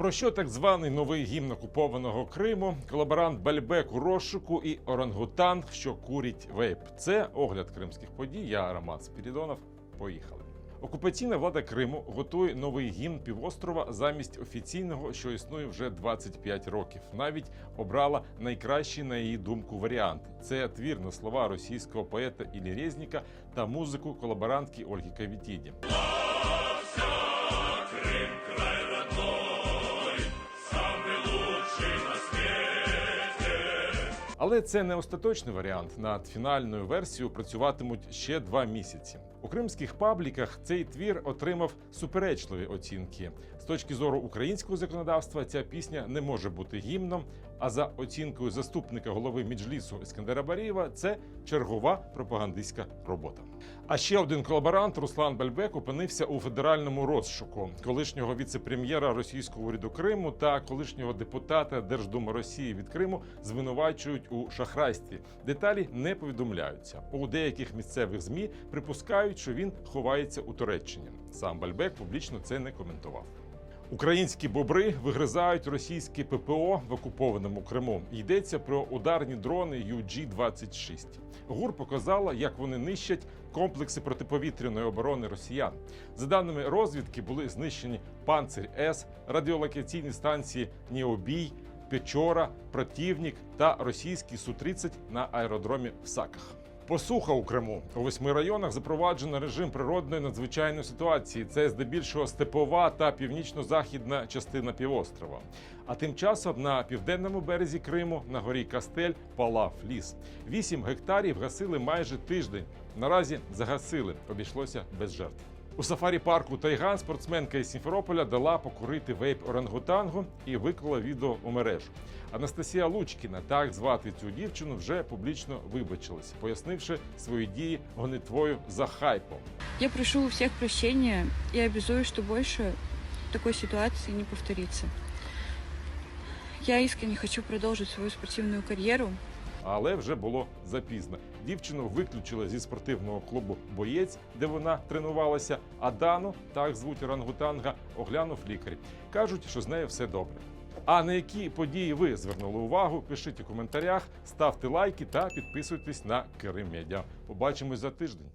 Про що так званий новий гімн окупованого Криму, колаборант Бальбек у розшуку і орангутанг, що курить вейп. Це огляд кримських подій. Я Роман Спірідонов. Поїхали. Окупаційна влада Криму готує новий гімн півострова замість офіційного, що існує вже 25 років. Навіть обрала найкращий, на її думку, варіант. Це твір на слова російського поета Іллі Резніка та музику колаборантки Ольги Кавітіді. Але це не остаточний варіант. Над фінальною версією працюватимуть ще 2 місяці. У кримських пабліках цей твір отримав суперечливі оцінки. З точки зору українського законодавства ця пісня не може бути гімном, а за оцінкою заступника голови Меджлісу Ескандера Барієва це чергова пропагандистська робота. А ще один колаборант Руслан Бальбек опинився у федеральному розшуку. Колишнього віце-прем'єра російського уряду Криму та колишнього депутата Держдуми Росії від Криму звинувачують у шахрайстві. Деталі не повідомляються. У деяких місцевих ЗМІ припускають, що він ховається у Туреччині. Сам Бальбек публічно це не коментував. Українські бобри вигризають російське ППО в окупованому Криму. Йдеться про ударні дрони UG-26. ГУР показала, як вони нищать комплекси протиповітряної оборони росіян. За даними розвідки, були знищені «Панцирь-С», радіолокаційні станції «Необій», «Печора», «Противник» та російський Су-30 на аеродромі в Саках. Посуха у Криму. У 8 районах запроваджено режим природної надзвичайної ситуації. Це здебільшого степова та північно-західна частина півострова. А тим часом на південному березі Криму, на горі Кастель, палав ліс. 8 гектарів гасили майже тиждень. Наразі загасили. Обійшлося без жертв. У сафарі-парку Тайган спортсменка із Сімферополя дала покурити вейп орангутангу і виклала відео у мережу. Анастасія Лучкіна, так звати цю дівчину, вже публічно вибачилась, пояснивши свої дії гонитвою за хайпом. Я прошу у всех прощения и обязую, что больше такой ситуации не повторится. Я искренне хочу продолжить свою спортивную карьеру. Але вже було запізно. Дівчину виключили зі спортивного клубу «Боєць», де вона тренувалася, а Дану, так звуть орангутанга, оглянув лікар. Кажуть, що з нею все добре. А на які події ви звернули увагу, пишіть у коментарях, ставте лайки та підписуйтесь на Крим Медіа. Побачимось за тиждень.